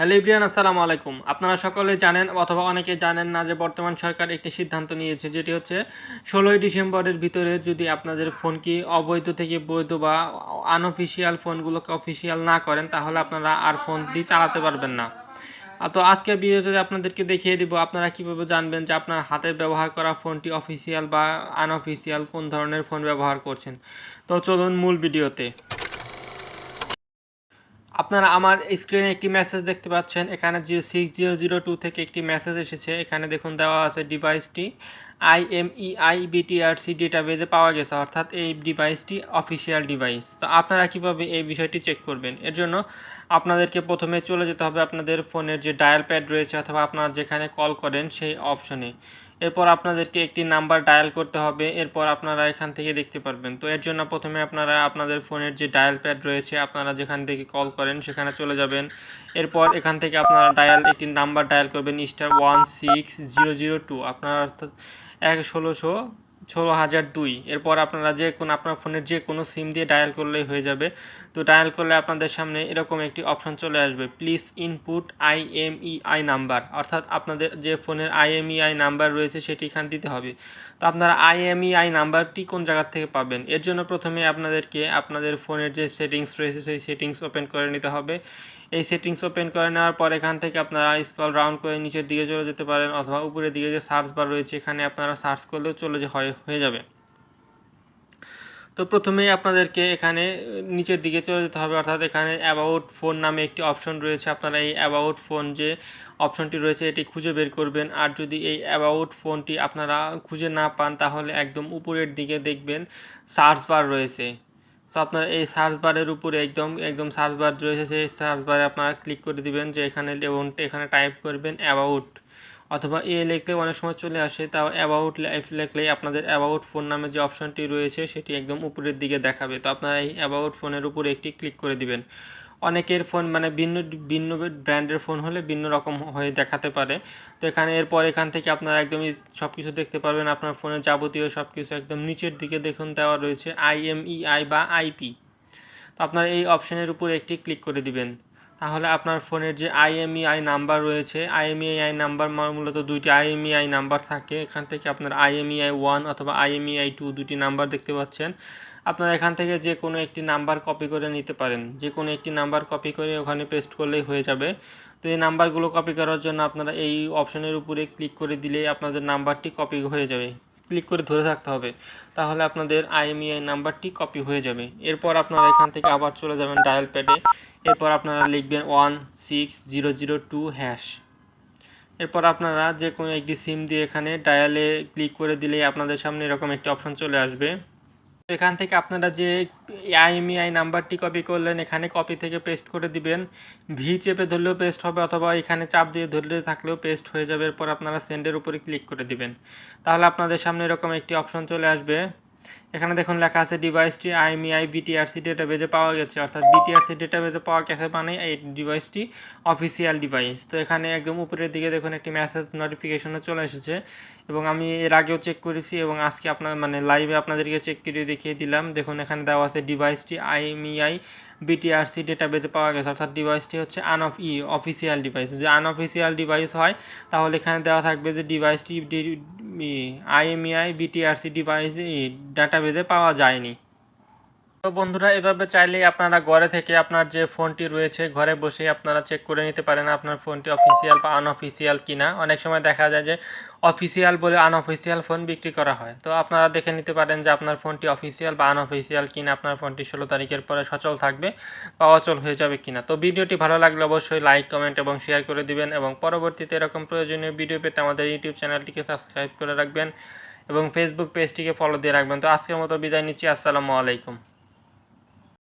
Hello everyone, আসসালামু আলাইকুম। আপনারা সকলে জানেন অথবা অনেকে জানেন না যে বর্তমান সরকার একটি সিদ্ধান্ত নিয়েছে, যেটি হচ্ছে 16ই ডিসেম্বরের ভিতরে যদি আপনাদের ফোনকে অবৈধ থেকে বৈধ বা আনঅফিসিয়াল ফোনগুলোকে অফিসিয়াল না করেন, তাহলে আপনারা আর ফোনটি চালাতে পারবেন না। তো আজকের ভিডিওতে আপনাদেরকে দেখিয়ে দিব আপনারা কিভাবে জানবেন যে আপনার হাতে ব্যবহার করা ফোনটি অফিসিয়াল বা আনঅফিসিয়াল, কোন ধরনের ফোন ব্যবহার করছেন। তো চলুন মূল ভিডিওতে। আপনারা আমার স্ক্রিনে একটি মেসেজ দেখতে পাচ্ছেন। এখানে 6002 থেকে একটি মেসেজ এসেছে। এখানে দেখুন দেওয়া আছে ডিভাইসটি IMEI BTRC ডেটাবেজে পাওয়া গেছে, অর্থাৎ এই ডিভাইসটি অফিসিয়াল ডিভাইস। তো আপনারা কিভাবে এই বিষয়টি চেক করবেন? এর জন্য আপনাদেরকে প্রথমে চলে যেতে হবে আপনাদের ফোনের যে ডায়াল প্যাড রয়েছে অথবা আপনারা যেখানে কল করেন সেই অপশনে। এরপর আপনাদেরকে একটি নাম্বার ডায়াল করতে হবে। এরপর আপনারা এখান থেকে দেখতে পারবেন। তো এর জন্য প্রথমে আপনারা আপনাদের ফোনের যে ডায়াল প্যাড রয়েছে, আপনারা যেখান থেকে কল করেন সেখানে চলে যাবেন। এরপর এখান থেকে আপনারা একটি নাম্বার ডায়াল করবেন, *16002। আপনারা অর্থাৎ 1602। এরপর আপনারা যে কোনো আপনার ফোনের যে কোনো সিম দিয়ে ডায়াল করলেই হয়ে যাবে। তো ডায়াল করলে আপনাদের সামনে এরকম একটি অপশন চলে আসবে, প্লিজ ইনপুট IMEI নাম্বার, অর্থাৎ আপনাদের যে ফোনের IMEI নাম্বার রয়েছে সেটি এখানে দিতে হবে। তো আপনারা IMEI নাম্বারটি কোন জায়গা থেকে পাবেন? এর জন্য প্রথমে আপনাদেরকে আপনাদের ফোনের যে সেটিংস রয়েছে সেই সেটিংস ওপেন করে নিতে হবে। এই সেটিংস ওপেন করে নেওয়ার পর এখান থেকে আপনারা স্ক্রল ডাউন করে নিচের দিকে চলে যেতে পারেন, অথবা উপরের দিকে যে সার্চ বার রয়েছে এখানে আপনারা সার্চ করলেও হয়ে যাবে। তো প্রথমেই আপনাদেরকে এখানে নিচের দিকে চলে যেতে হবে, অর্থাৎ এখানে অ্যাবাউট ফোন নামে একটি অপশন রয়েছে। আপনারা এই অ্যাবাউট ফোন যে অপশনটি রয়েছে এটি খুঁজে বের করবেন। আর যদি এই অ্যাবাউট ফোনটি আপনারা খুঁজে না পান, তাহলে একদম উপরের দিকে দেখবেন সার্চ বার রয়েছে। তো আপনার এই সার্চ বারের উপরে একদম সার্চ বার রয়েছে, সেই সার্চ বারে আপনারা ক্লিক করে দিবেন। যে এখানে টাইপ করবেন অ্যাবাউট, অথবা লিখলে অনেক সময় চলে আসে, তাও অ্যাবাউট লিখলেই আপনাদের অ্যাবাউট ফোন নামে যে অপশনটি রয়েছে সেটি একদম উপরের দিকে দেখাবে। তো আপনারা এই অ্যাবাউট ফোনের উপরে একটি ক্লিক করে দিবেন। অনেকের ফোন মানে ভিন্ন ভিন্ন ব্র্যান্ডের ফোন হলে ভিন্ন রকম হয়ে দেখাতে পারে। তো এখান থেকে আপনারা একদমই সব কিছু দেখতে পারবেন। আপনার ফোনের যাবতীয় সব কিছু একদম নিচের দিকে দেখুন দেওয়া রয়েছে IMEI বা IP। তো আপনারা এই অপশনের উপরে একটি ক্লিক করে দিবেন। তাহলে আপনার ফোনের যে IMEI নাম্বার রয়েছে, IMEI নাম্বার মূলত দুইটি IMEI নাম্বার থাকে। এখান থেকে আপনার IMEI 1 অথবা IMEI 2 দুটি নাম্বার দেখতে পাচ্ছেন। আপনারা এখান থেকে যে কোনো একটি নাম্বার কপি করে নিতে পারেন। যে কোনো একটি নাম্বার কপি করে ওখানে পেস্ট করলেই হয়ে যাবে। তো এই নাম্বারগুলো কপি করার জন্য আপনারা এই অপশনের উপরে ক্লিক করে দিলেই আপনাদের নাম্বারটি কপি হয়ে যাবে। ক্লিক করে ধরে থাকতে হবে, তাহলে আপনাদের IMEI নাম্বারটি কপি হয়ে যাবে। এরপর আপনারা এখান থেকে আবার চলে যাবেন ডায়াল প্যাডে। এরপর আপনারা লিখবেন 16002#। এরপর আপনারা যে কোনো একটি সিম দিয়ে এখানে ডায়ালে ক্লিক করে দিলেই আপনাদের সামনে এরকম একটি অপশন চলে আসবে। এখান থেকে আপনারা যে IMEI নাম্বারটি কপি করলেন এখানে কপি থেকে পেস্ট করে দিবেন। চেপে ধরলেও পেস্ট হবে, অথবা এখানে চাপ দিয়ে ধরলে থাকলেও পেস্ট হয়ে যাবে। এরপর আপনারা সেন্ডের উপরে ক্লিক করে দিবেন। তাহলে আপনাদের সামনে এরকম একটি অপশন চলে আসবে। এখানে দেখুন লেখা আছে ডিভাইসটি IMEI BTRC ডেটাবেজে পাওয়া গেছে, অর্থাৎ BTRC ডেটাবেজে পাওয়া গেছে মানে এই ডিভাইসটি অফিসিয়াল ডিভাইস। তো এখানে একদম উপরের দিকে দেখুন একটি মেসেজ নোটিফিকেশনে চলে এসেছে, এবং আমি এর আগেও চেক করেছি এবং আজকে লাইভে আপনাদেরকে চেক করে দেখিয়ে দিলাম। দেখুন এখানে দেওয়া আছে ডিভাইসটি IMEI BTRC ডেটাবেজে পাওয়া গেছে, অর্থাৎ ডিভাইসটি হচ্ছে অফিসিয়াল ডিভাইস। যে আনঅফিসিয়াল ডিভাইস হয় তাহলে এখানে দেওয়া থাকবে যে ডিভাইসটি IMEI BTRC ডিভাইস ডাটাবেজে পাওয়া যায়নি। তো বন্ধুরা, এভাবে চাইলেই আপনারা ঘরে থেকে আপনার যে ফোনটি রয়েছে ঘরে বসেই আপনারা চেক করে নিতে পারেন আপনার ফোনটি অফিসিয়াল বা আনঅফিসিয়াল কিনা। অনেক সময় দেখা যায় যে অফিসিয়াল বলে আনঅফিসিয়াল ফোন বিক্রি করা হয়। তো আপনারা দেখে নিতে পারেন যে আপনার ফোনটি অফিসিয়াল বা আনঅফিসিয়াল কিনা, আপনার ফোনটি 16 তারিখের পরে সচল থাকবে বা অচল হয়ে যাবে কিনা। তো ভিডিওটি ভালো লাগলে অবশ্যই লাইক, কমেন্ট এবং শেয়ার করে দিবেন, এবং পরবর্তীতে এরকম প্রয়োজনীয় ভিডিও পেতে আমাদের ইউটিউব চ্যানেলটিকে সাবস্ক্রাইব করে রাখবেন এবং ফেসবুক পেজটিকে ফলো দিয়ে রাখবেন। তো আজকের মতো বিদায় নিচ্ছি। আসসালামু আলাইকুম।